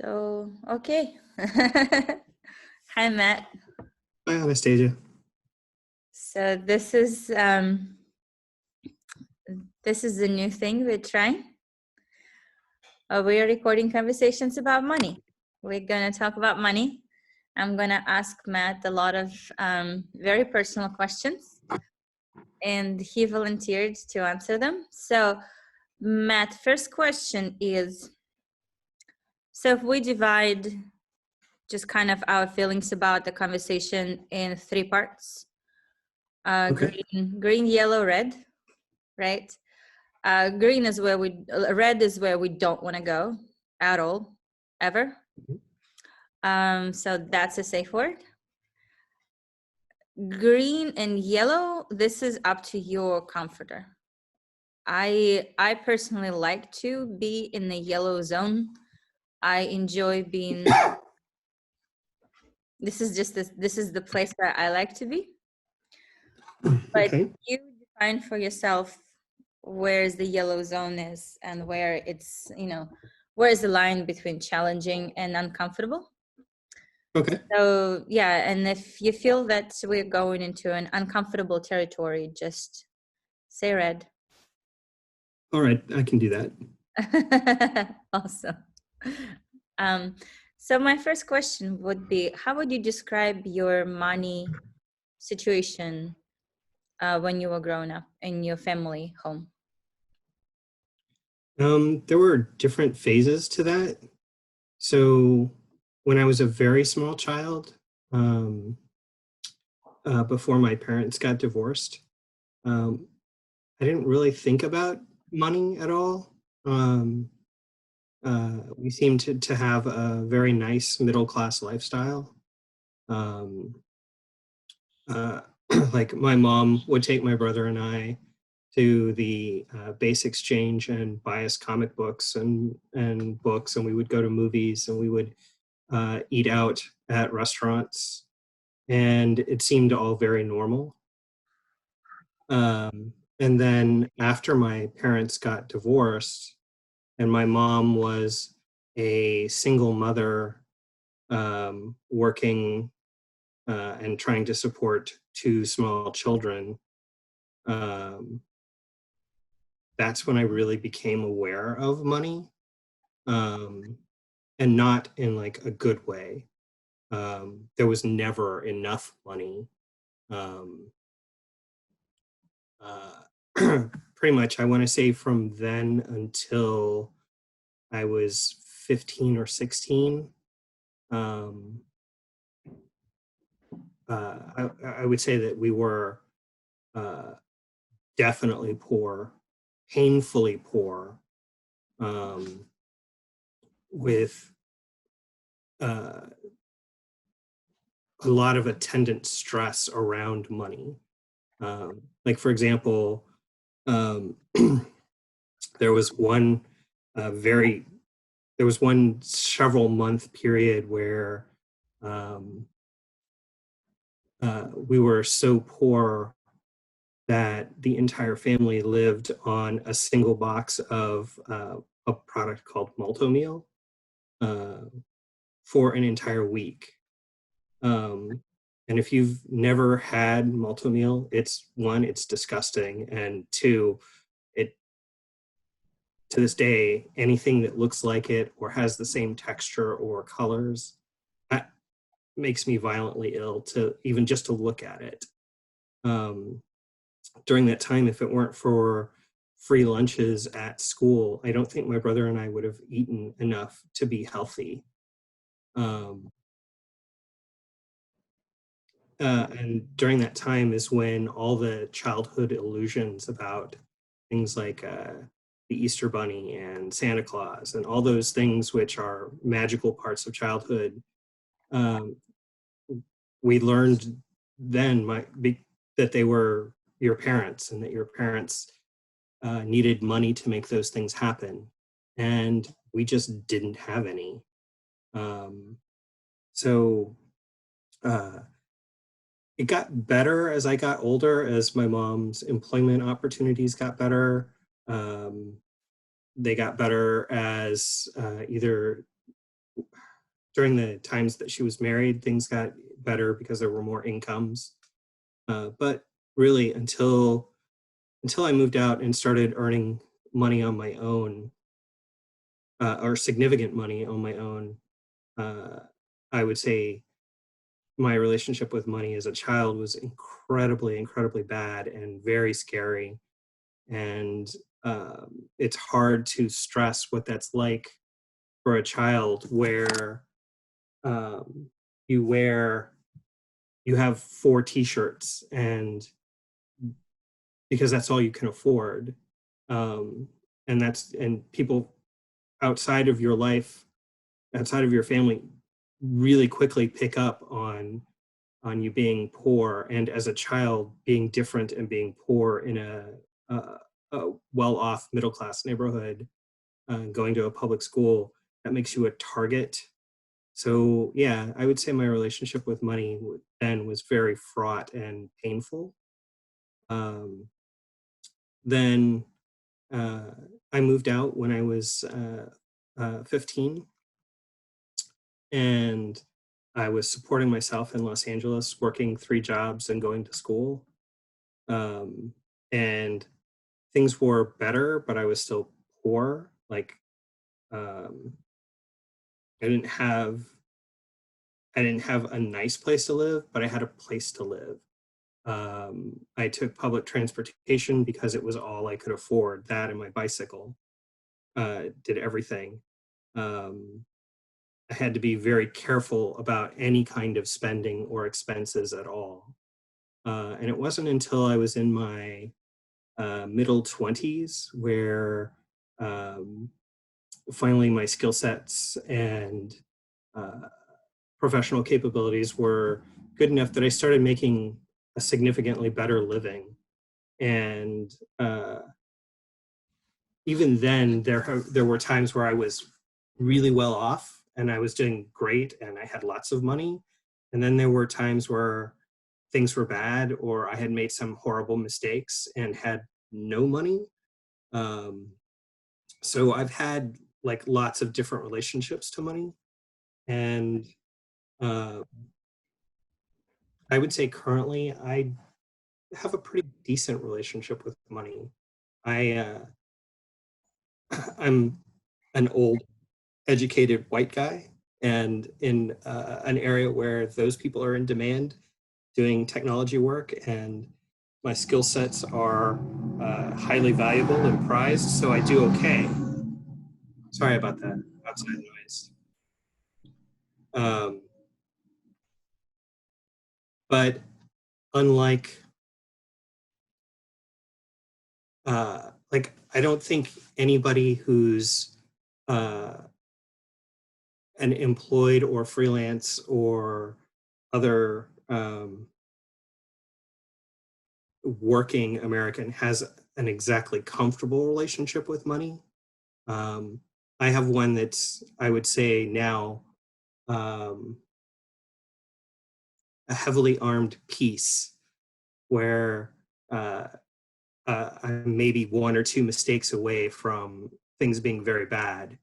Okay. Hi, Matt. Hi, Anastasia. So this is the new thing we're trying. We're recording conversations about money. We're gonna talk about money. I'm gonna ask Matt a lot of very personal questions, and he volunteered to answer them. So, Matt, first question is: so if we divide just kind of our feelings about the conversation in three parts. Okay. Green, yellow, red, right? Green is where red is where we don't want to go at all, ever. So that's a safe word. Green and yellow, this is up to your comforter. I personally like to be in the yellow zone. I enjoy being, this is the place where I like to be. But Okay. you define for yourself where's the yellow zone is and where it's, where's the line between challenging and uncomfortable. Okay. So yeah, and if you feel that we're going into an uncomfortable territory, just say red. All right, I can do that. Awesome. So my first question would be, how would you describe your money situation when you were growing up in your family home? There were different phases to that. So when I was a very small child, before my parents got divorced, I didn't really think about money at all. We seemed to have a very nice middle-class lifestyle. Um, like my mom would take my brother and I to the base exchange and buy us comic books and books, and we would go to movies and we would eat out at restaurants, and it seemed all very normal. And then after my parents got divorced and my mom was a single mother, working and trying to support two small children, that's when I really became aware of money, and not in like a good way. There was never enough money. Um, Pretty much, I want to say from then until I was 15 or 16, um, I would say that we were uh, definitely poor, painfully poor, with uh, a lot of attendant stress around money. Like, for example, um, there was one very, there was one several month period where we were so poor that the entire family lived on a single box of a product called Malto uh, for an entire week. And if you've never had Malto, it's one, it's disgusting, and two, it, to this day, anything that looks like it or has the same texture or colors, that makes me violently ill to even just to look at it. During that time, if it weren't for free lunches at school, I don't think my brother and I would have eaten enough to be healthy. And during that time is when all the childhood illusions about things like the Easter Bunny and Santa Claus and all those things which are magical parts of childhood, we learned then that they were your parents and that your parents needed money to make those things happen. And we just didn't have any. So it got better as I got older, as my mom's employment opportunities got better. They got better as either during the times that she was married, things got better because there were more incomes. But really, until I moved out and started earning money on my own, or significant money on my own, uh, I would say my relationship with money as a child was incredibly bad and very scary. And it's hard to stress what that's like for a child, where um, you wear you have 4 t-shirts, and because that's all you can afford, um, and people outside of your life, outside of your family, really quickly pick up on you being poor, and as a child being different and being poor in a well-off middle class neighborhood, going to a public school, that makes you a target. So yeah, I would say my relationship with money then was very fraught and painful. Um, then uh, I moved out when I was 15, and I was supporting myself in Los Angeles, working 3 jobs and going to school. Um, and things were better, but I was still poor. Like, um, I didn't have a nice place to live, but I had a place to live. I took public transportation because it was all I could afford. That and my bicycle did everything. Um, I had to be very careful about any kind of spending or expenses at all. And it wasn't until I was in my middle 20s where um, finally my skill sets and uh, professional capabilities were good enough that I started making a significantly better living. And even then, there were times where I was really well off and I was doing great and I had lots of money. And then there were times where things were bad, or I had made some horrible mistakes and had no money. Um, so I've had like lots of different relationships to money. And uh, I would say currently I have a pretty decent relationship with money. I I'm an old educated white guy, and in an area where those people are in demand doing technology work, and my skill sets are highly valuable and prized, so I do okay. Sorry about that outside noise. Um, but unlike, like, I don't think anybody who's uh, an employed or freelance or other working American has an exactly comfortable relationship with money. Um, I have one that's, I would say now, um, a heavily armed peace, where uh, I'm maybe 1 or 2 mistakes away from things being very bad.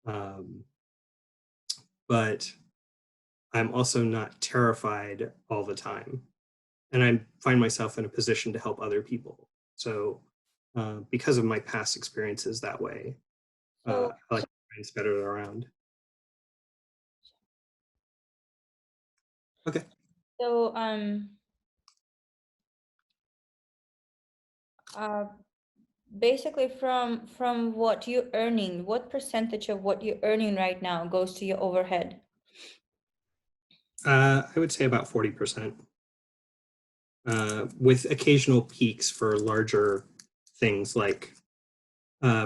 Um, but I'm also not terrified all the time. And I find myself in a position to help other people. So because of my past experiences that way, So, I like to spread it around. Okay. so uh, basically from what you're earning, what percentage of what you're earning right now goes to your overhead? I would say about 40%, with occasional peaks for larger things like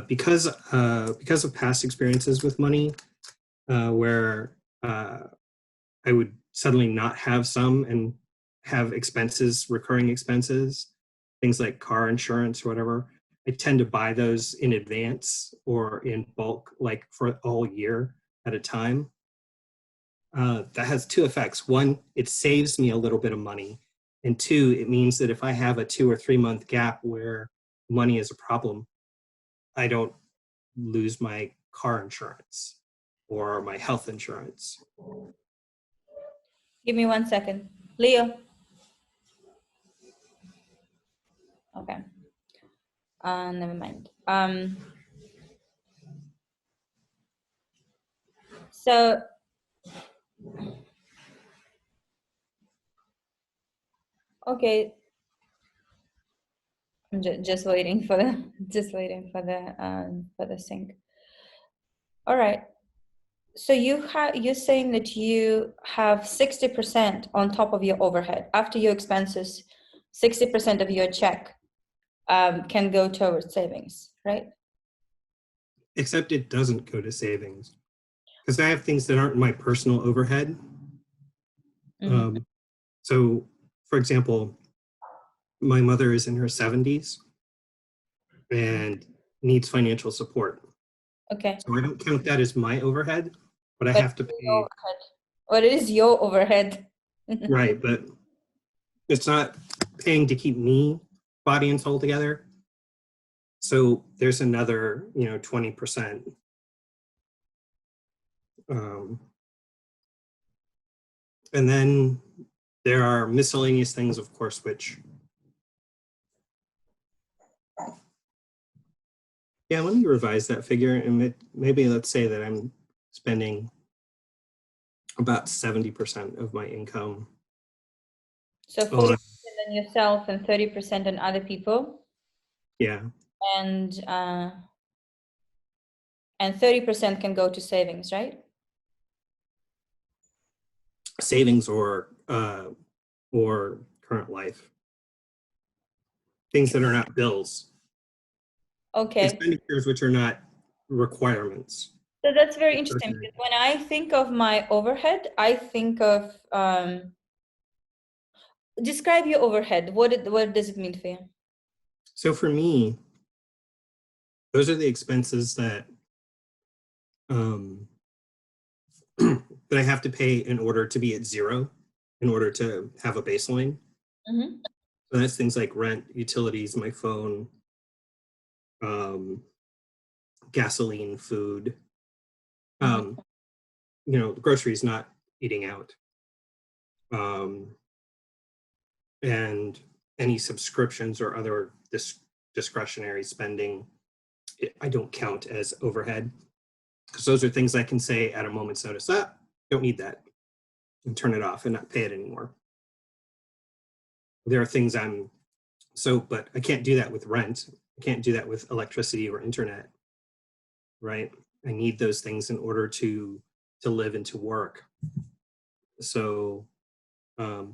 because of past experiences with money, where I would suddenly not have some and have expenses, recurring expenses, things like car insurance or whatever. I tend to buy those in advance or in bulk, like for a whole year at a time. That has 2 effects. One, it saves me a little bit of money. And 2, it means that if I have a 2 or 3 month gap where money is a problem, I don't lose my car insurance. or my health insurance. Give me 1 second. Leo. Okay. Never mind. So okay, I'm just waiting for the for the sync. All right. So you're saying that you have 60% on top of your overhead after your expenses. 60% of your check can go towards savings, right? Except it doesn't go to savings because I have things that aren't my personal overhead. So, for example, my mother is in her 70s and needs financial support. Okay. So I don't count that as my overhead, but I have to pay. Overhead. What is your overhead? Right, but it's not paying to keep me body and soul together. So there's another, 20%. And then there are miscellaneous things, of course, which, yeah, let me revise that figure. And maybe let's say that I'm spending about 70% of my income. So 40% on yourself and 30% on other people. Yeah. And 30% can go to savings, right? Savings or current life. Things that are not bills. Okay. Expenditures which are not requirements. So that's very interesting because when I think of my overhead, I think of describe your overhead. What does it mean for you? So for me, those are the expenses that that I have to pay in order to be at zero, in order to have a baseline. Mm-hmm. So that's things like rent, utilities, my phone, gasoline, food, groceries, not eating out, and any subscriptions or other discretionary spending, I don't count as overhead because those are things I can say at a moment's notice, don't need that, and turn it off and not pay it anymore. There are things but I can't do that with rent. I can't do that with electricity or internet, right? I need those things in order to live and to work. So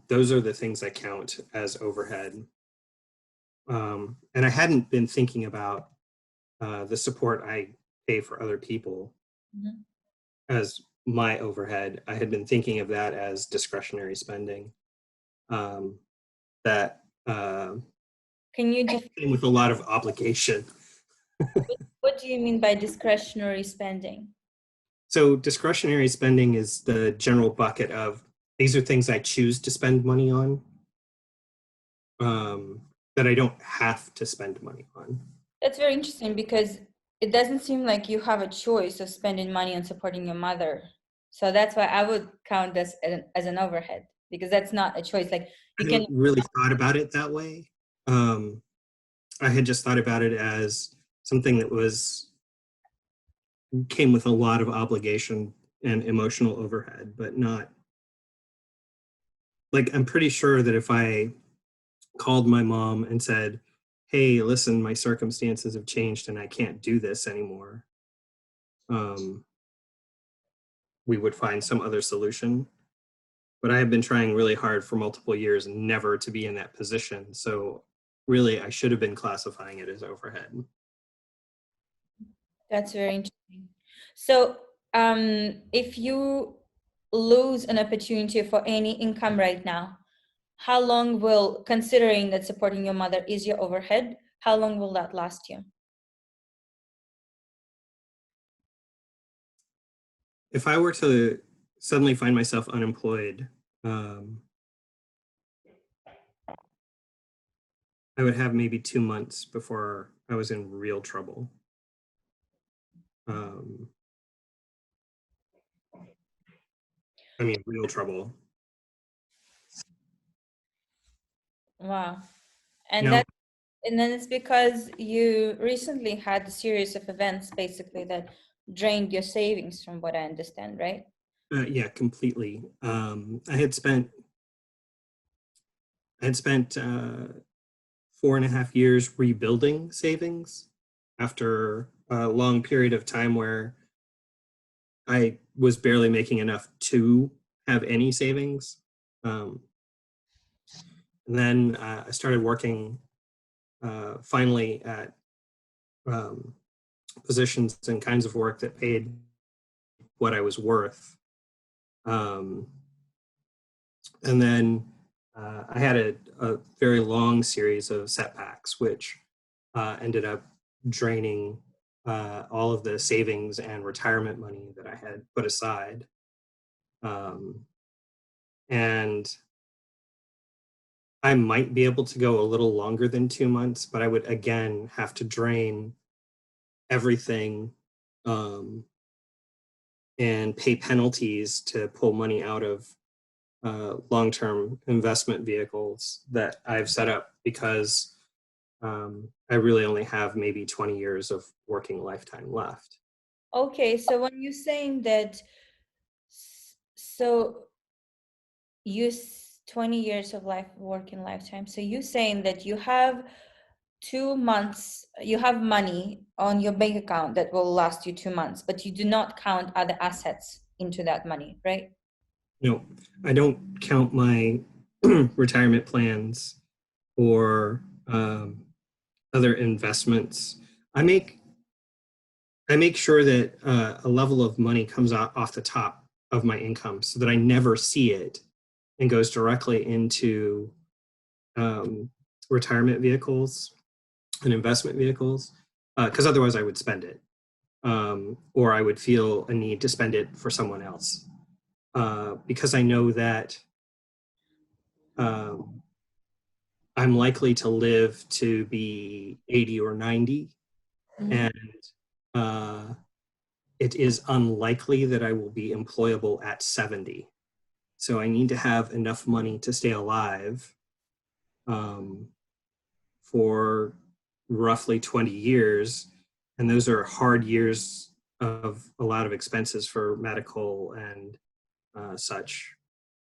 those are the things I count as overhead. And I hadn't been thinking about the support I pay for other people as my overhead. I had been thinking of that as discretionary spending. That Can you just with a lot of obligation. what do you mean by discretionary spending? So discretionary spending is the general bucket of these are things I choose to spend money on, that I don't have to spend money on. That's very interesting because it doesn't seem like you have a choice of spending money on supporting your mother. So that's why I would count this as an overhead because that's not a choice. Like you I can hadn't really thought about it that way. I had just thought about it as something that came with a lot of obligation and emotional overhead, but not like, I'm pretty sure that if I called my mom and said, hey, listen, my circumstances have changed and I can't do this anymore, we would find some other solution. But I have been trying really hard for multiple years never to be in that position. So really, I should have been classifying it as overhead. That's very interesting. So if you lose an opportunity for any income right now, how long will, considering that supporting your mother is your overhead, how long will that last you? If I were to suddenly find myself unemployed, I would have maybe 2 months before I was in real trouble. I mean, real trouble. Wow. And Now, that and then it's because you recently had a series of events basically that drained your savings from what I understand, right? yeah, completely. I had spent 4.5 years rebuilding savings after a long period of time where I was barely making enough to have any savings. Um, and then I started working finally at um, positions and kinds of work that paid what I was worth. Um, and then I had a very long series of setbacks, which ended up draining all of the savings and retirement money that I had put aside. Um, and I might be able to go a little longer than 2 months, but I would again have to drain everything um, and pay penalties to pull money out of long-term investment vehicles that I've set up because I really only have maybe 20 years of working lifetime left. Okay, so when you're saying that, so 20 years of life working lifetime, so you're saying that you have 2 months, you have money on your bank account that will last you 2 months, but you do not count other assets into that money, right? No, I don't count my retirement plans or other investments. I make I make sure that a level of money comes off the top of my income so that I never see it and goes directly into um, retirement vehicles and investment vehicles, because otherwise I would spend it, or I would feel a need to spend it for someone else, because I know that um, I'm likely to live to be 80 or 90, Mhm. and uh, it is unlikely that I will be employable at 70. So I need to have enough money to stay alive um, for roughly 20 years. And those are hard years of a lot of expenses for medical and such.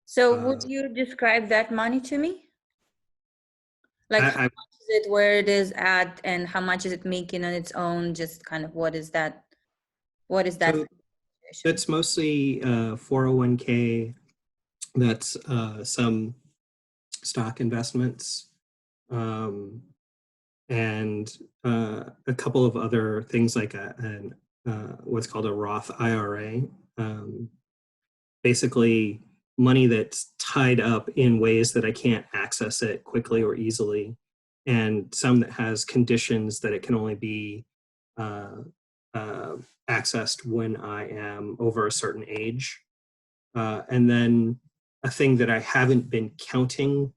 So Uh, would you describe that money to me? Like how I, much is it, where it is at, and how much is it making on its own? Just kind of what is that so situation? that's mostly 401k. That's some stock investments. Um, and a couple of other things like what's called a Roth IRA. Um, Basically, money that's tied up in ways that I can't access it quickly or easily, and some that has conditions that it can only be uh, uh, accessed when I am over a certain age. And then a thing that I haven't been counting,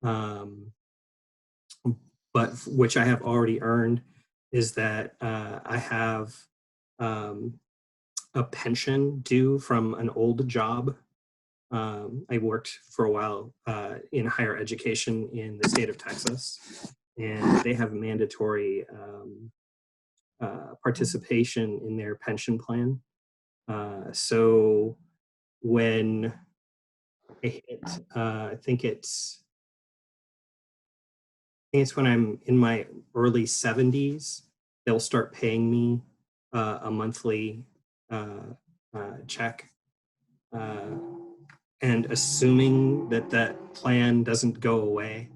um, but which I have already earned, is that I have um, a pension due from an old job. I worked for a while in higher education in the state of Texas, and they have mandatory participation in their pension plan. So when I hit, I think it's when I'm in my early 70s, they'll start paying me a monthly uh, check. Uh, and assuming that that plan doesn't go away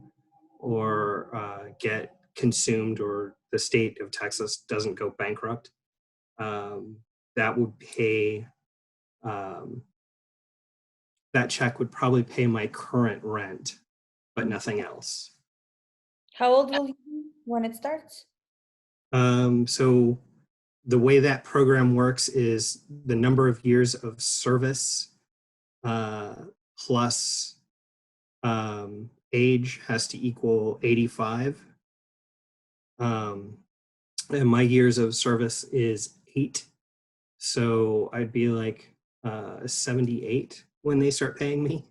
or get consumed or the state of Texas doesn't go bankrupt, um, that would pay, um, that check would probably pay my current rent, but nothing else. How old will you be when it starts? So the way that program works is the number of years of service uh, plus age has to equal 85. And my years of service is 8. So I'd be like 78 when they start paying me.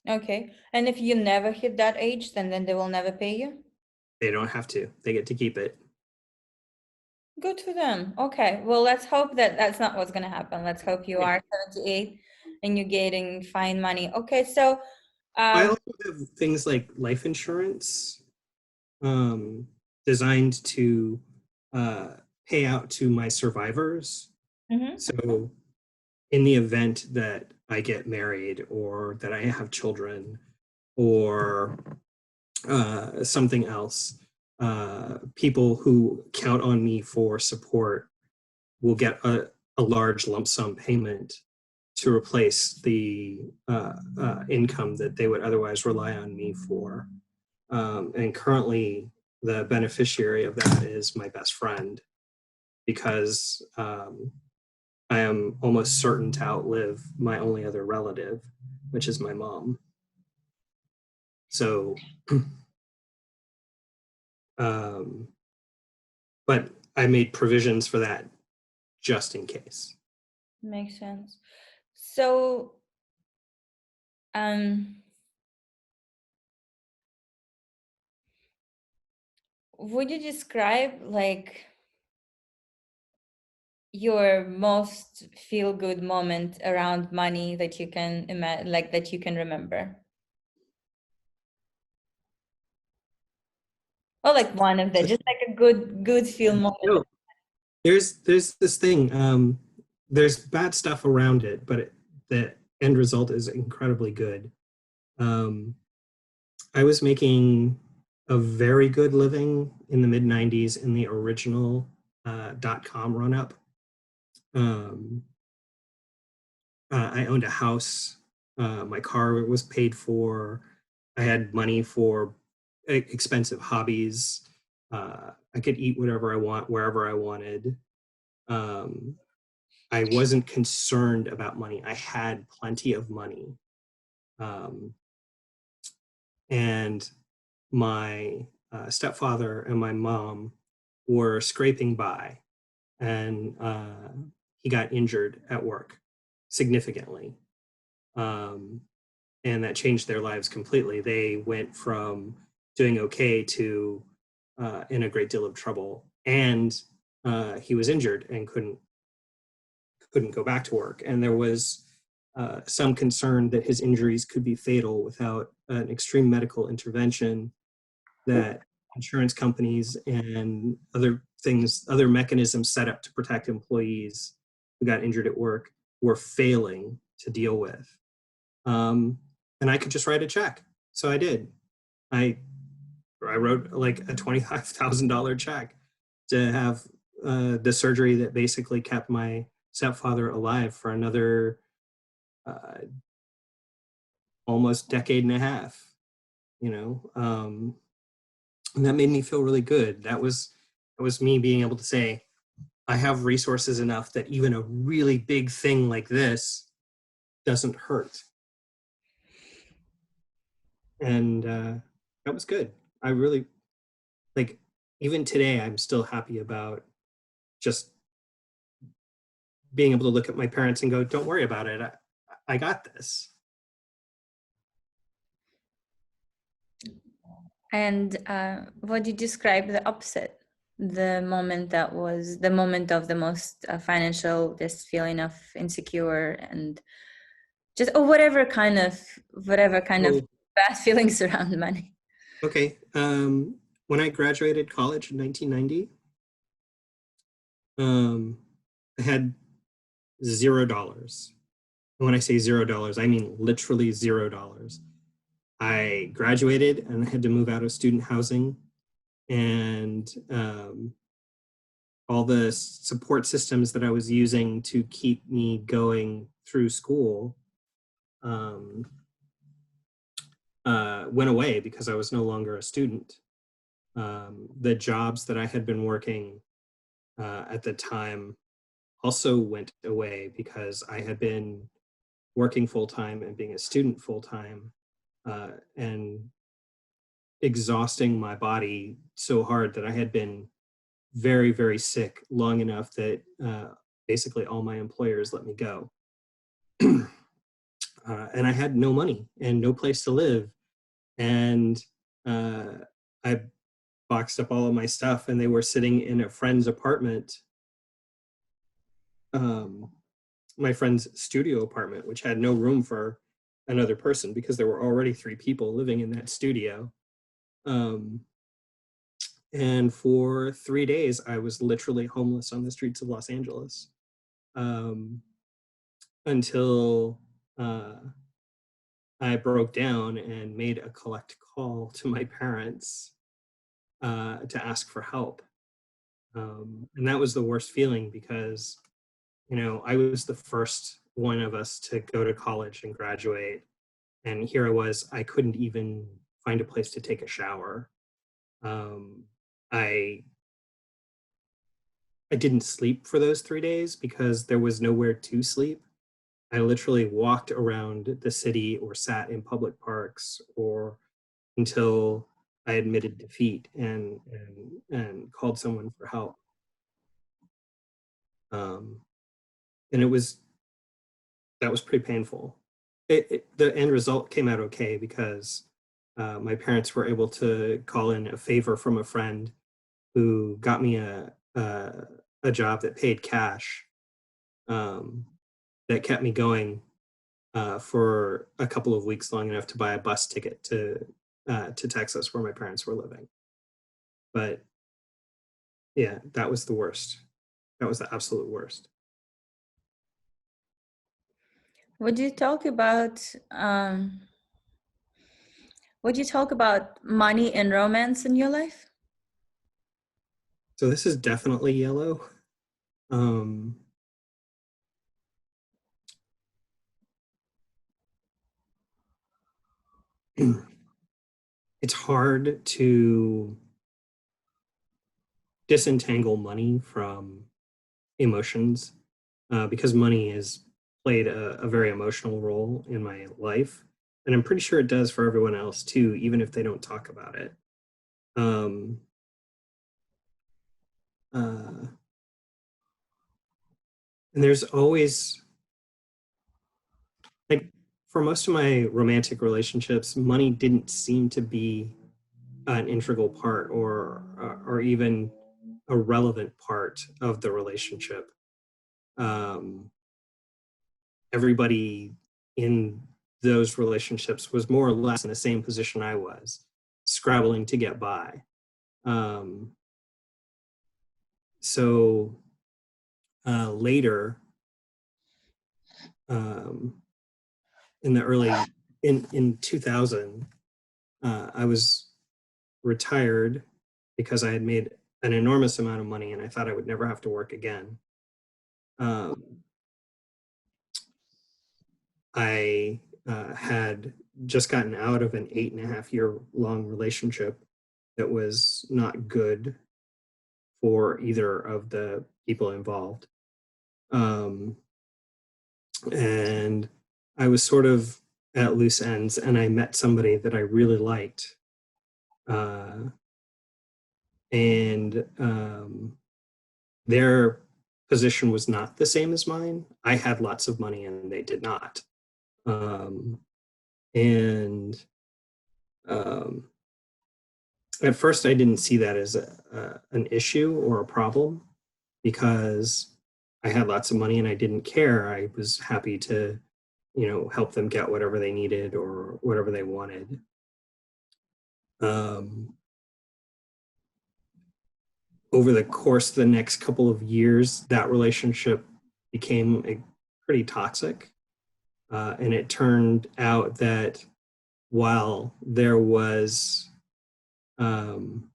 Okay. And if you never hit that age, then they will never pay you? They don't have to. They get to keep it. Good for them. Okay. Well, let's hope that that's not what's going to happen. Let's hope you Yeah. are 78 and you're getting fine money. Okay. So, I um, also have things like life insurance um, designed to pay out to my survivors. mhm. So, in the event that I get married or that I have children or something else, people who count on me for support will get a large lump sum payment to replace the income that they would otherwise rely on me for. And currently, the beneficiary of that is my best friend because I am almost certain to outlive my only other relative, which is my mom. So, um, but I made provisions for that just in case. Makes sense. So, um, would you describe like your most feel good moment around money that you can imagine, like that you can remember? Or like one of them, just like a good feel moment. No, there's this thing. There's bad stuff around it, but the end result is incredibly good. Um, I was making a very good living in the mid 90s in the original .com run up. Um, I owned a house. My car was paid for. I had money for expensive hobbies. I could eat whatever I want, wherever I wanted. Um, I wasn't concerned about money. I had plenty of money. Um, and my stepfather and my mom were scraping by, and he got injured at work significantly. Um, and that changed their lives completely. They went from doing okay to in a great deal of trouble. And he was injured and couldn't go back to work. And there was some concern that his injuries could be fatal without an extreme medical intervention that insurance companies and other things, other mechanisms set up to protect employees who got injured at work were failing to deal with. And I could just write a check. So I did. I wrote like a $25,000 check to have the surgery that basically kept my stepfather alive for another uh, almost decade and a half. You know, and that made me feel really good. That was me being able to say, I have resources enough that even a really big thing like this doesn't hurt. And that was good. I really like, even today, I'm still happy about just being able to look at my parents and go, don't worry about it. I got this. And would you describe the opposite? The moment that was the moment of the most financial, this feeling of insecure and just or whatever kind of Oh, bad feelings around money. okay. When I graduated college in 1990, I had $0. And when I say $0, I mean literally $0. I graduated and I had to move out of student housing, and all the support systems that I was using to keep me going through school um, went away because I was no longer a student. The jobs that I had been working at the time also went away because I had been working full time and being a student full time and exhausting my body so hard that I had been very, very sick long enough that basically all my employers let me go. And I had no money and no place to live. And I boxed up all of my stuff, and they were sitting in a friend's apartment, my friend's studio apartment, which had no room for another person because there were already 3 people living in that studio. And for 3 days, I was literally homeless on the streets of Los Angeles, until I broke down and made a collect call to my parents to ask for help. And that was the worst feeling because, you know, I was the first one of us to go to college and graduate. And here I was, I couldn't even find a place to take a shower. Um, I I didn't sleep for those 3 days because there was nowhere to sleep. I literally walked around the city or sat in public parks or until I admitted defeat and called someone for help. Um, and that was pretty painful. The end result came out okay because my parents were able to call in a favor from a friend who got me a job that paid cash, um, that kept me going for a couple of weeks, long enough to buy a bus ticket to Texas, where my parents were living. But yeah, that was the worst. That was the absolute worst. Would you talk about money and romance in your life? So this is definitely yellow. Um, it's hard to disentangle money from emotions, because money has played a very emotional role in my life. And I'm pretty sure it does for everyone else too, even if they don't talk about it. Um, uh, and there's always, like, for most of my romantic relationships, money didn't seem to be an integral part or even a relevant part of the relationship. Um, Everybody in those relationships was more or less in the same position I was, scrabbling to get by. Um, so later, um, in the early in 2000, I was retired because I had made an enormous amount of money and I thought I would never have to work again. Um, I had just gotten out of an 8.5 year long relationship that was not good for either of the people involved. Um, and I was sort of at loose ends, and I met somebody that I really liked. Uh, and their position was not the same as mine. I had lots of money and they did not. Um, and um, at first, I didn't see that as an issue or a problem because I had lots of money and I didn't care. I was happy to, you know, help them get whatever they needed or whatever they wanted. Um, Over the course of the next couple of years, that relationship became pretty toxic. And it turned out that while there was, um,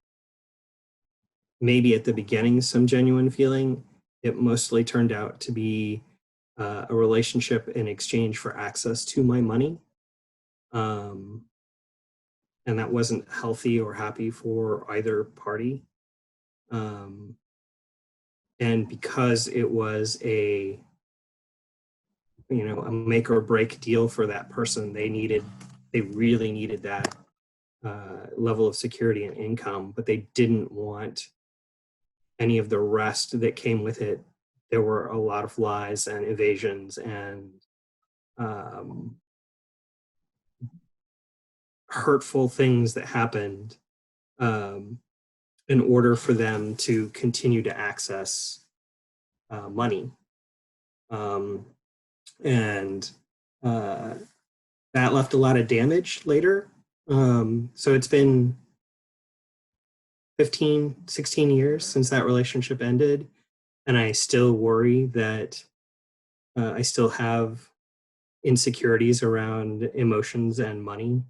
maybe at the beginning some genuine feeling, it mostly turned out to be a relationship in exchange for access to my money. Um, and that wasn't healthy or happy for either party. Um, and because it was a make or break deal for that person, they really needed that level of security and income, but they didn't want any of the rest that came with it there were a lot of lies and evasions and hurtful things that happened in order for them to continue to access money. And that left a lot of damage later. So it's been 15, 16 years since that relationship ended. And I still worry that I still have insecurities around emotions and money.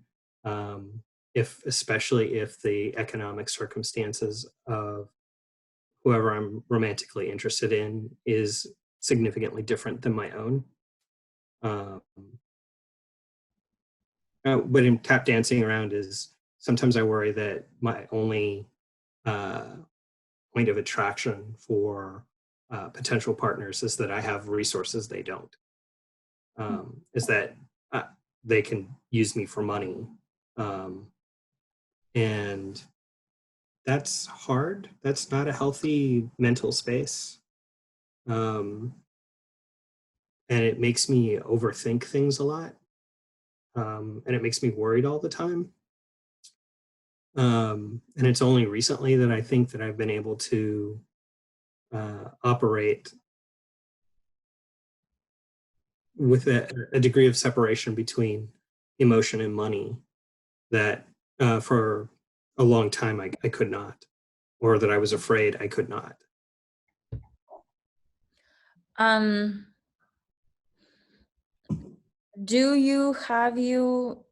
Especially if the economic circumstances of whoever I'm romantically interested in is significantly different than my own. But in tap dancing around is sometimes I worry that my only point of attraction for potential partners is that I have resources they don't. Is that they can use me for money. And that's hard. That's not a healthy mental space. And it makes me overthink things a lot. And it makes me worried all the time. And it's only recently that I think that I've been able to operate with a degree of separation between emotion and money that for a long time I could not, or that I was afraid I could not.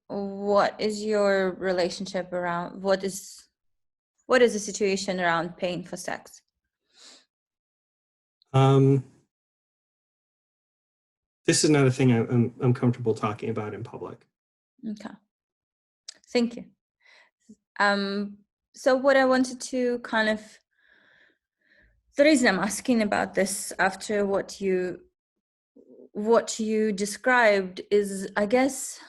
What is your relationship around, what is the situation around paying for sex? This is not a thing I'm comfortable talking about in public. Okay, thank you. So what I wanted to the reason I'm asking about this after what you described is, I guess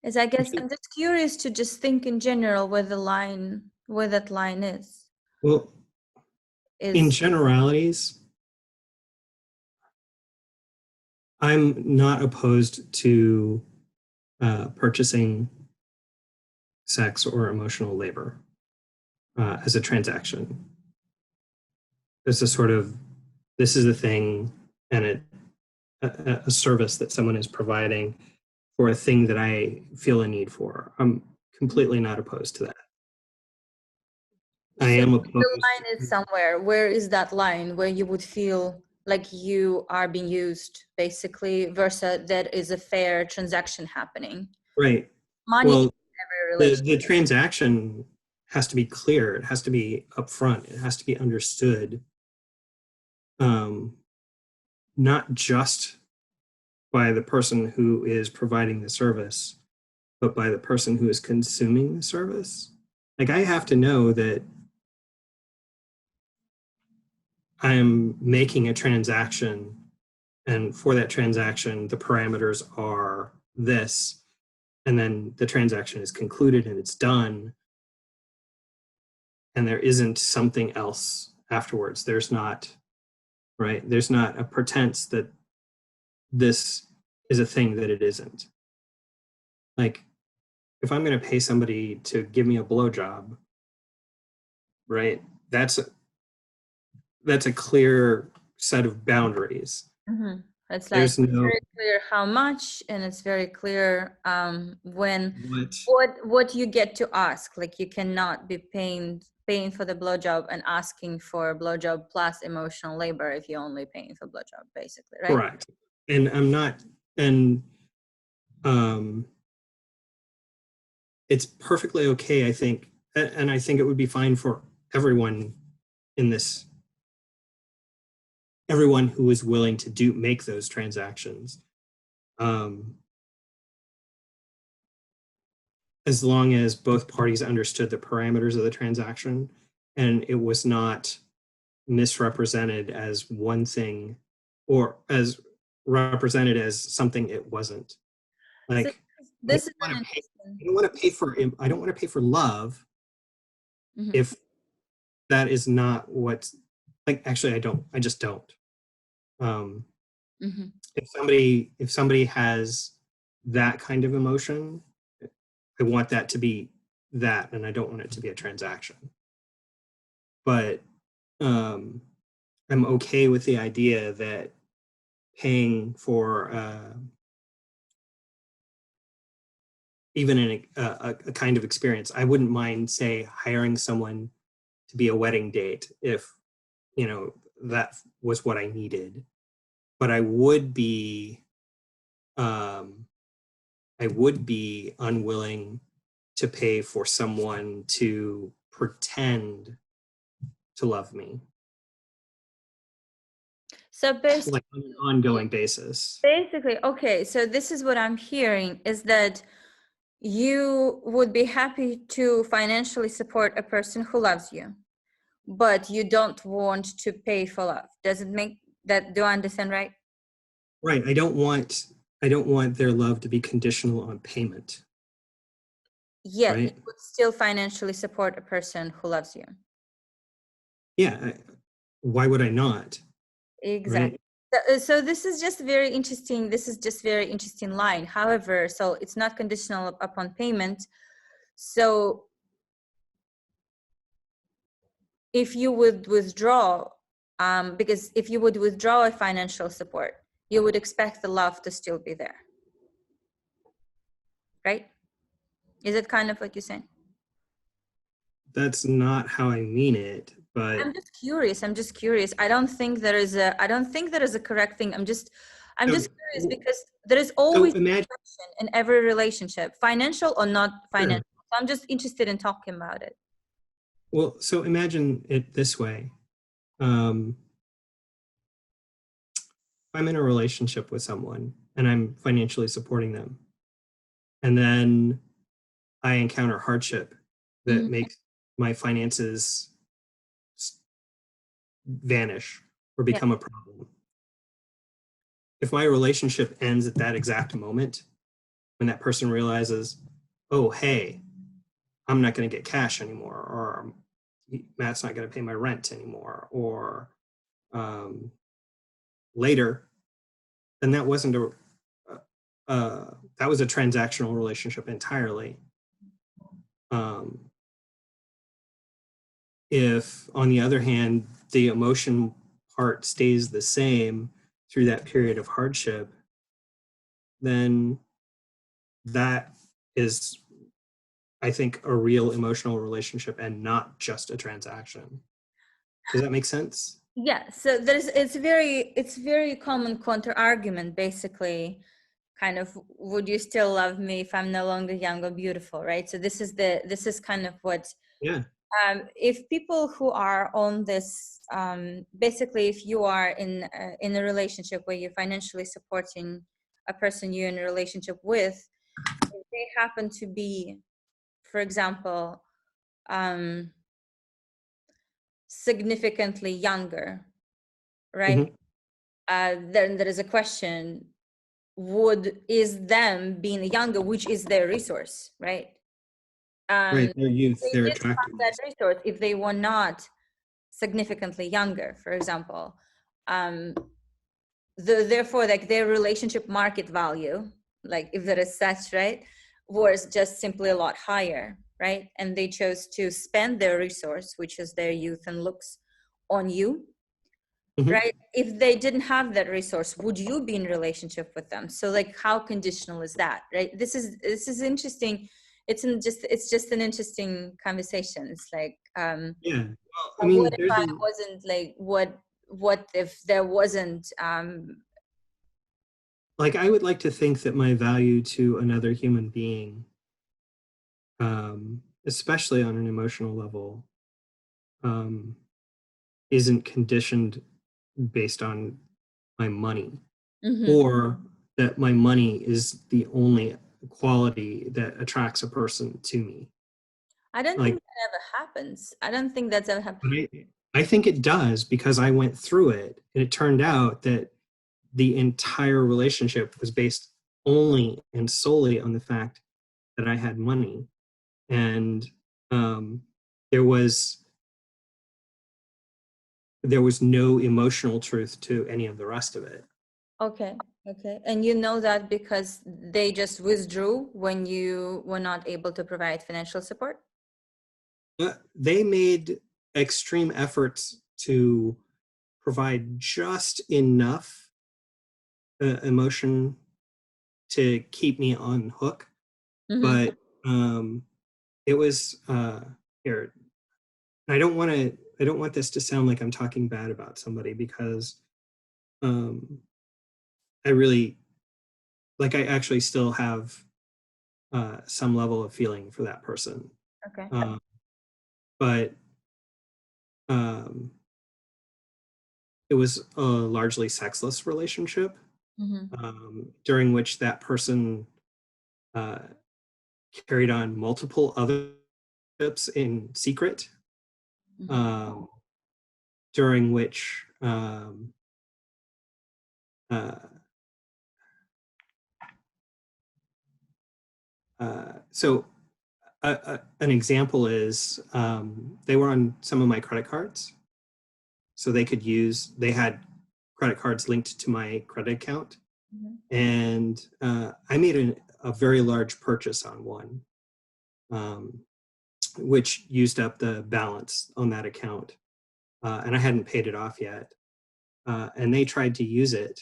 I'm just curious to just think in general where that line is. Well, in generalities, I'm not opposed to purchasing sex or emotional labor as a transaction. This is a thing and a service that someone is providing for a thing that I feel a need for. I'm completely not opposed to that. I am opposed. The line is somewhere. Where is that line where you would feel like you are being used, basically, versus that is a fair transaction happening? Right. Money. Well, the transaction has to be clear. It has to be upfront. It has to be understood. Not just by the person who is providing the service, but by the person who is consuming the service. Like, I have to know that I'm making a transaction, and for that transaction, the parameters are this, and then the transaction is concluded and it's done, and there isn't something else afterwards. There's not a pretense that this is a thing that it isn't. Like, if I'm going to pay somebody to give me a blowjob, right? That's a clear set of boundaries. Mm-hmm. It's like very clear how much, and it's very clear what you get to ask. Like, you cannot be paying for the blowjob and asking for a blowjob plus emotional labor if you're only paying for blowjob, basically, right? Correct. And I'm not, and it's perfectly okay, I think, and I think it would be fine for everyone in this, everyone who is willing to make those transactions, as long as both parties understood the parameters of the transaction and it was not misrepresented as one thing or as represented as something it wasn't. Like, I don't want to pay for love. Mm-hmm. If that is not what, like, actually, I just don't. Um, Mhm. if somebody has that kind of emotion, I want that to be that, and I don't want it to be a transaction. But um, I'm okay with the idea that paying for even a kind of experience, I wouldn't mind, say, hiring someone to be a wedding date if, you know, that was what I needed. But um, I would be unwilling to pay for someone to pretend to love me, So basically, like on an ongoing basis. okay, so this is what I'm hearing is that you would be happy to financially support a person who loves you, but you don't want to pay for love. Does it make that, do I understand right? Right. I don't want their love to be conditional on payment. Yet you Right. would still financially support a person who loves you. Yeah. Why would I not? Exactly. Right. So this is just very interesting. This is just very interesting line. However, so it's not conditional upon payment. So if you would withdraw, because if you would withdraw a financial support, you would expect the love to still be there, right? Is it kind of what you're saying? That's not how I mean it, but I'm just curious. I'm just curious. I don't think there is a. I don't think there is a correct thing. I'm so, just curious because there is so always imagine. friction in every relationship, financial or not Sure. financial. So I'm just interested in talking about it. Well, so imagine it this way. Um, if I'm in a relationship with someone and I'm financially supporting them, and then I encounter hardship that Mhm. makes my finances vanish or Yeah. become a problem. If my relationship ends at that exact moment, when that person realizes, oh, hey, I'm not going to get cash anymore, or Matt's not going to pay my rent anymore, or um, later, then that wasn't that was a transactional relationship entirely. Um, if, on the other hand, the emotion part stays the same through that period of hardship, then that is, I think, a real emotional relationship and not just a transaction. Does that make sense? Yeah. So there's it's very common counter argument basically. Kind of, would you still love me if I'm no longer young or beautiful, right? So this is kind of what Yeah. if people who are on this, basically, if you are in a relationship where you're financially supporting a person you're in a relationship with, if they happen to be, for example, um, significantly younger, right? Hmm. Then there is a question: would is them being younger, which is their resource, right? Right. Their youth, They their did have that attractiveness. resource if they were not significantly younger, for example. Um, therefore, like their relationship market value, like if there is such, right, was just simply a lot higher, right? And they chose to spend their resource, which is their youth and looks, on you, Hmm. right? If they didn't have that resource, would you be in relationship with them? So like, how conditional is that, right? This is interesting. It's just an interesting conversation. It's like, Yeah. Well, I what mean, if there's I a, wasn't like, what if there wasn't, like, I would like to think that my value to another human being, especially on an emotional level, um, isn't conditioned based on my money, mhm. or that my money is the only quality that attracts a person to me. I don't think Like, that ever happens. I don't think that's ever happened. but I think it does, because I went through it and it turned out that the entire relationship was based only and solely on the fact that I had money. And um, there was there was no emotional truth to any of the rest of it. Okay. Okay. And you know that because they just withdrew when you were not able to provide financial support? They made extreme efforts to provide just enough emotion to keep me on hook, Mm-hmm. but it was here. I don't want to. I don't want this to sound like I'm talking bad about somebody, because um, I really like. I actually still have some level of feeling for that person, Okay. um, but um, it was a largely sexless relationship, Mm-hmm. during which that person uh, carried on multiple other relationships in secret, Mm-hmm. um, during which uh, so an example is they were on some of my credit cards, so they had credit cards linked to my credit account, Mm-hmm. and I made a very large purchase on one, um, which used up the balance on that account, and I hadn't paid it off yet. And they tried to use it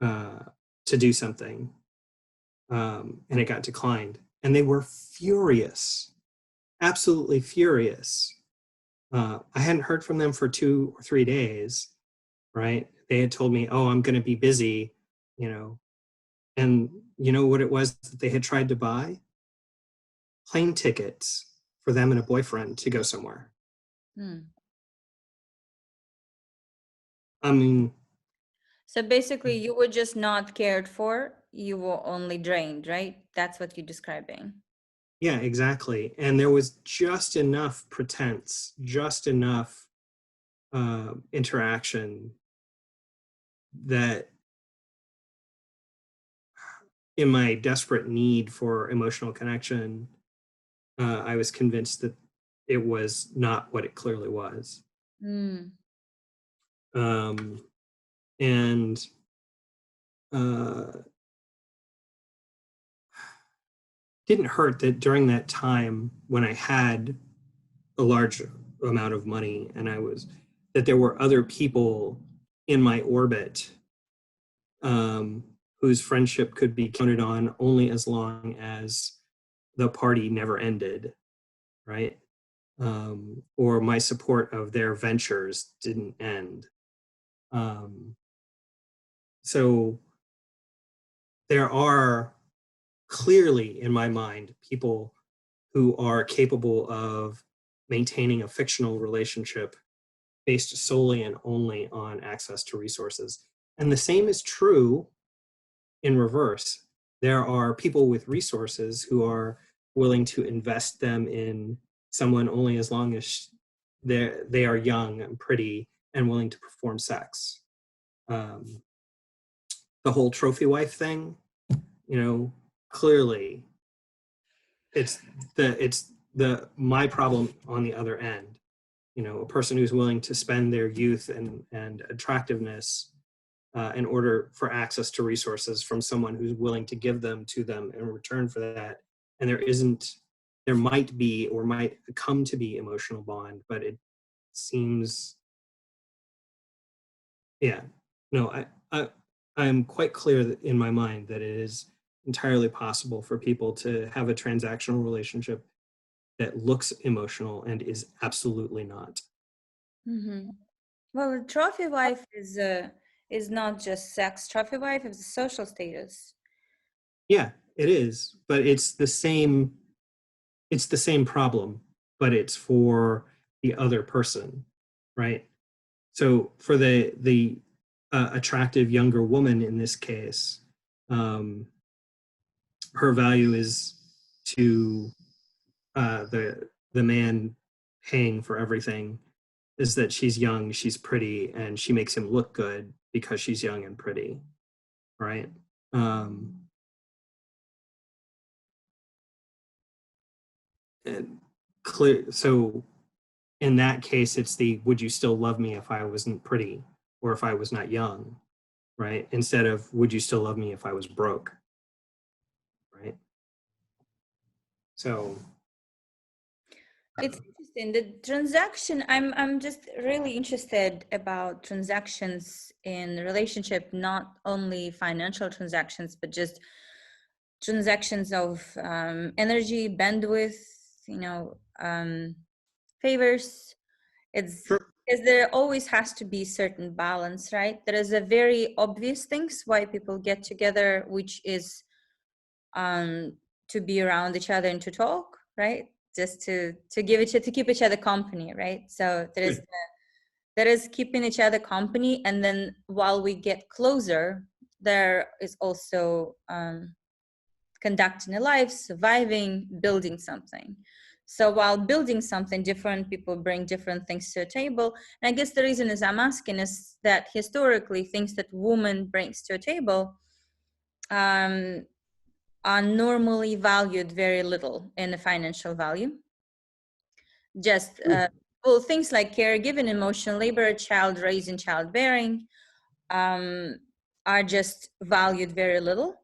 uh, to do something, and it got declined. And they were furious, absolutely furious. I hadn't heard from them for 2 or 3 days, right? They had told me, "Oh, I'm going to be busy," you know, and you know what it was that they had tried to buy? Plane tickets for them and a boyfriend to go somewhere. Hmm. I mean, So basically, you were just not cared for. You were only drained, right? That's what you're describing. yeah, exactly. And there was just enough pretense, just enough interaction that, in my desperate need for emotional connection, I was convinced that it was not what it clearly was. Hmm. Um, and uh, didn't hurt that during that time when I had a large amount of money, and that there were other people in my orbit, um, whose friendship could be counted on only as long as the party never ended, right? Or my support of their ventures didn't end. Um, so there are clearly, in my mind, people who are capable of maintaining a fictional relationship based solely and only on access to resources. And the same is true in reverse. There are people with resources who are willing to invest them in someone only as long as they are young and pretty and willing to perform sex. Um, the whole trophy wife thing, you know, clearly it's the my problem on the other end. You know, a person who's willing to spend their youth and attractiveness in order for access to resources from someone who's willing to give them to them in return for that. And there might be or might come to be emotional bond, but it seems, yeah, no, I'm quite clear that in my mind that it is entirely possible for people to have a transactional relationship that looks emotional and is absolutely not. Mm-hmm. Well, a trophy wife is not just sex. Trophy wife is a social status. Yeah, it is, but it's the same problem, but it's for the other person, right? So for the attractive younger woman in this case, um, her value is to the man paying for everything, is that she's young, she's pretty, and she makes him look good because she's young and pretty, right? Um, and clear. So in that case, it's the would you still love me if I wasn't pretty or if I was not young, right? Instead of would you still love me if I was broke, right? So It's interesting. The transaction, I'm just really interested about transactions in relationship, not only financial transactions, but just transactions of energy, bandwidth, you know, favors. It's sure. because there always has to be certain balance, right? There is a very obvious things why people get together, which is to be around each other and to talk, right? Just to give each to keep each other company, right? So there is keeping each other company, and then while we get closer, there is also conducting a life, surviving, building something. So while building something, different people bring different things to a table. And I guess the reason is I'm asking is that historically things that woman brings to a table are normally valued very little in the financial value. Just well, things like caregiving, emotional labor, child raising, childbearing are just valued very little.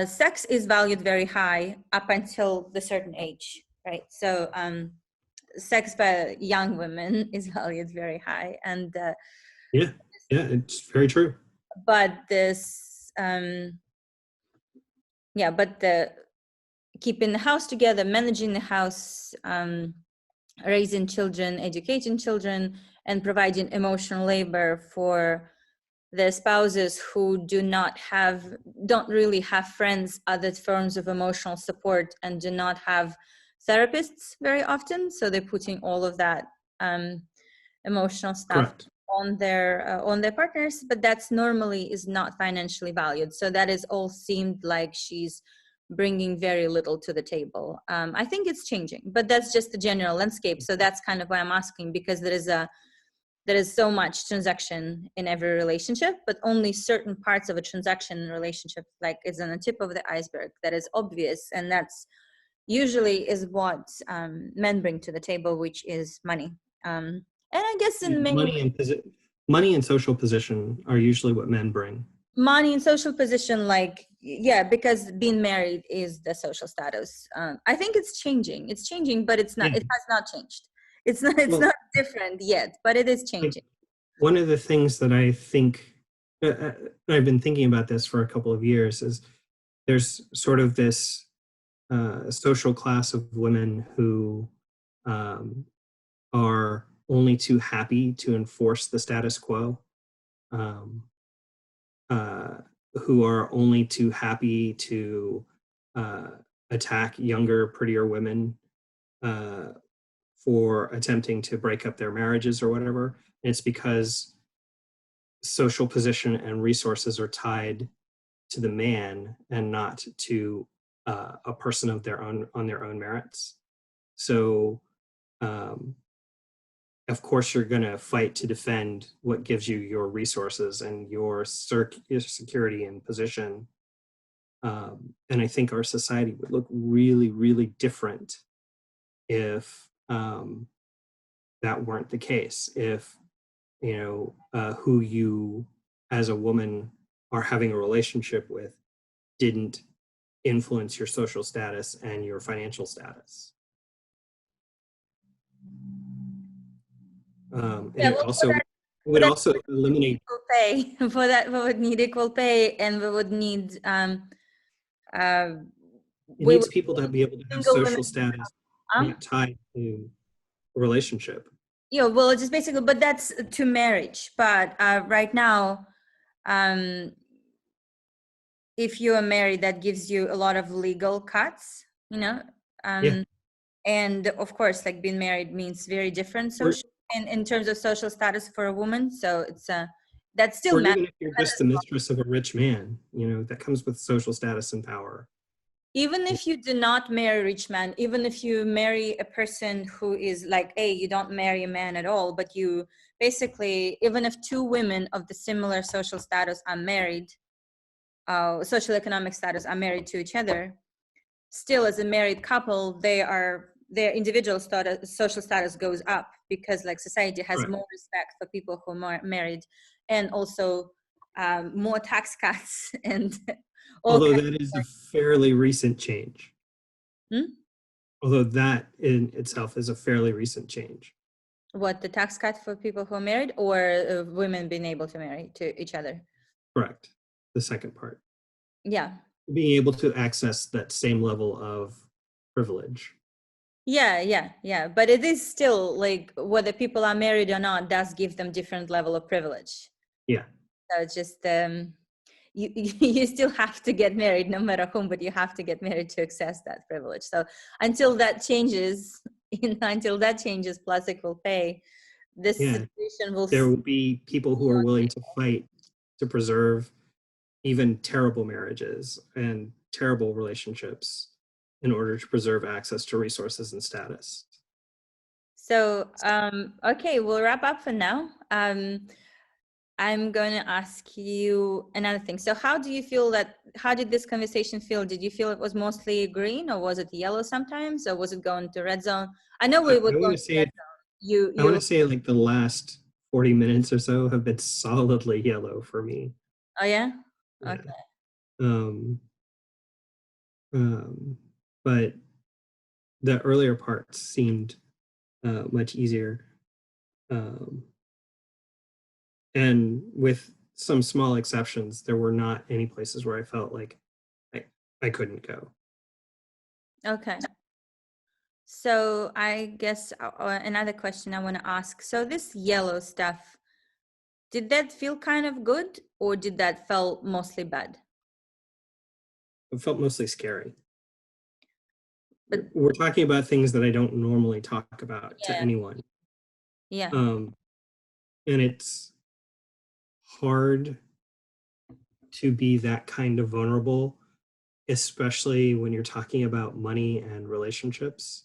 Sex is valued very high up until the certain age, right? So sex by young women is valued very high, and Yeah, yeah, it's very true. but this yeah, but the keeping the house together, managing the house, raising children, educating children, and providing emotional labor for the spouses who don't really have friends, other forms of emotional support, and do not have therapists very often. So they're putting all of that emotional stuff Correct. on their partners, but that's normally is not financially valued. So that is all seemed like she's bringing very little to the table. I think it's changing, but that's just the general landscape. So that's kind of why I'm asking, because there is so much transaction in every relationship, but only certain parts of a transaction in a relationship like is on the tip of the iceberg that is obvious, and that's usually is what men bring to the table, which is money. And I guess in many ways, Money and social position are usually what men bring. money and social position, like, yeah, because being married is the social status. I think it's changing, but it's not, Yeah. it has not changed. It's Well, not different yet, but it is like changing. one of the things that I think I've been thinking about this for a couple of years is there's sort of this social class of women who um, are only too happy to enforce the status quo, um, uh, who are only too happy to uh, attack younger, prettier women uh, for attempting to break up their marriages or whatever. And it's because social position and resources are tied to the man and not to a person of their own on their own merits. So, um, of course, you're going to fight to defend what gives you your resources and your security and position. And I think our society would look really, really different if that weren't the case. If who you as a woman are having a relationship with didn't influence your social status and your financial status. And Yeah, it well, also for would that also eliminate. equal pay. For that, we would need equal pay, and we would need uh, It we would needs people to be able to have single women. social status not tied to a relationship. Yeah, well, it's just basically, but that's to marriage. But right now, um, if you are married, that gives you a lot of legal cuts, you know. Yeah. And of course, like being married means very different Or, social in terms of social status for a woman. So it's that still or matters. even if you're just the mistress of a rich man, that comes with social status and power. Even if you do not marry a rich man, even if you marry a person who is like, hey, you don't marry a man at all, but you basically, even if two women of the similar social status are married, social economic status are married to each other, still as a married couple, their individual status, social status goes up because like society has Correct. more respect for people who are married, and also more tax cuts and all Although kinds. that is a fairly recent change. Hmm? Although that in itself is a fairly recent change. What, the tax cut for people who are married, or women being able to marry to each other? Correct. The second part. Yeah. Being able to access that same level of privilege. Yeah. But it is still like whether people are married or not does give them different level of privilege. Yeah. So it's just you still have to get married no matter whom, but you have to get married to access that privilege. So until that changes, until that changes, plus equal pay, this Yeah. situation will. There will be people who are willing to fight to preserve even terrible marriages and terrible relationships in order to preserve access to resources and status. So okay, we'll wrap up for now. I'm going to ask you another thing. So how did this conversation feel? Did you feel it was mostly green, or was it yellow sometimes, or was it going to red zone? I know we I would go want to to red say zone. I want to say like the last 40 minutes or so have been solidly yellow for me. Oh yeah? Yeah. Okay. But the earlier parts seemed much easier. And with some small exceptions, there were not any places where I felt like I couldn't go. Okay. So I guess another question I want to ask. So this yellow stuff, did that feel kind of good, or did that felt mostly bad? It felt mostly scary. But We're talking about things that I don't normally talk about to yeah, anyone. yeah. And it's hard to be that kind of vulnerable, especially when you're talking about money and relationships,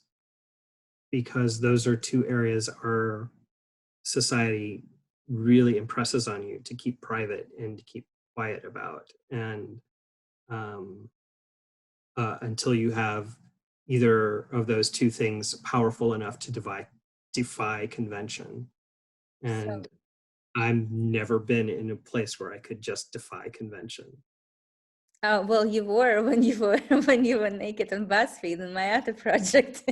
because those are two areas our society really impresses on you to keep private and to keep quiet about. And until you have either of those two things powerful enough to defy convention. And I've never been in a place where I could just defy convention. Well, you were when you were when you were naked on BuzzFeed in my other project.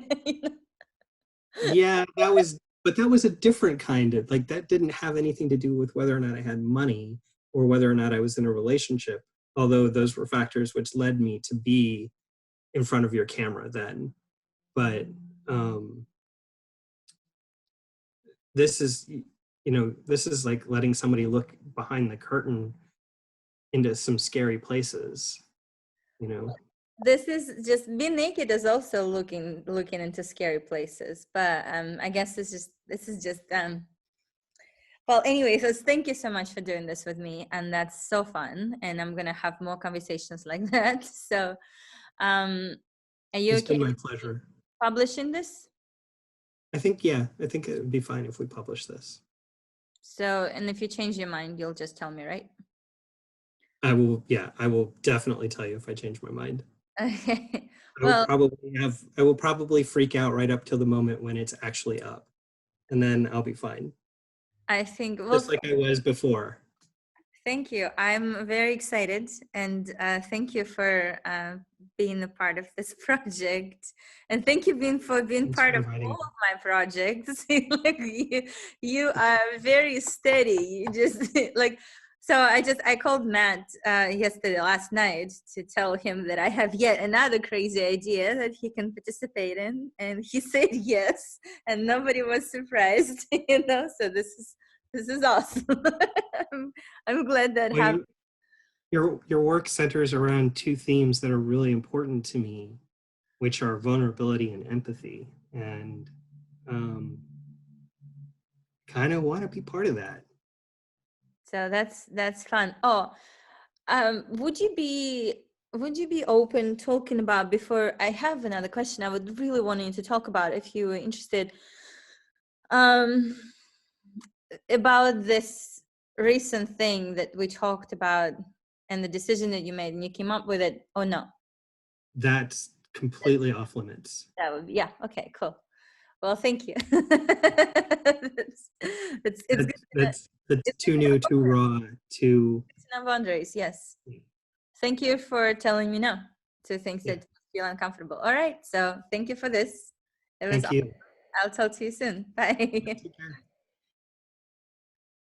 Yeah, that was a different kind of, like, that didn't have anything to do with whether or not I had money or whether or not I was in a relationship, although those were factors which led me to be in front of your camera then. But this is, this is like letting somebody look behind the curtain into some scary places, This is just being naked is also looking into scary places, but I guess this is just well, anyway, so thank you so much for doing this with me, and that's so fun, and I'm gonna have more conversations like that. So are you It's okay been my pleasure. publishing this? I think it would be fine if we publish this. So, and if you change your mind, you'll just tell me, right? I will definitely tell you if I change my mind. Okay. I will Well, probably freak out right up till the moment when it's actually up, and then I'll be fine. I think, well, Just like I was before. thank you. I'm very excited, and thank you for being a part of this project, and thank you for being Thanks part for of inviting all me. of my projects. Like you are very steady. You just like, so I called Matt last night to tell him that I have yet another crazy idea that he can participate in, and he said yes, and nobody was surprised. So this is awesome. I'm glad that Well, happened. your work centers around two themes that are really important to me, which are vulnerability and empathy, and kind of want to be part of that. So that's fun. Oh, would you be open talking about, before I have another question I would really want you to talk about if you were interested, um, about this recent thing that we talked about and the decision that you made and you came up with it, or no? That's completely off limits. That would be, yeah. Okay, cool. Well, thank you. It's good That's too new, too raw, too. to know boundaries. Yes. Thank you for telling me no to things Yeah. that feel uncomfortable. All right. So thank you for this. It was Thank you. I'll talk to you soon. Bye. Take care.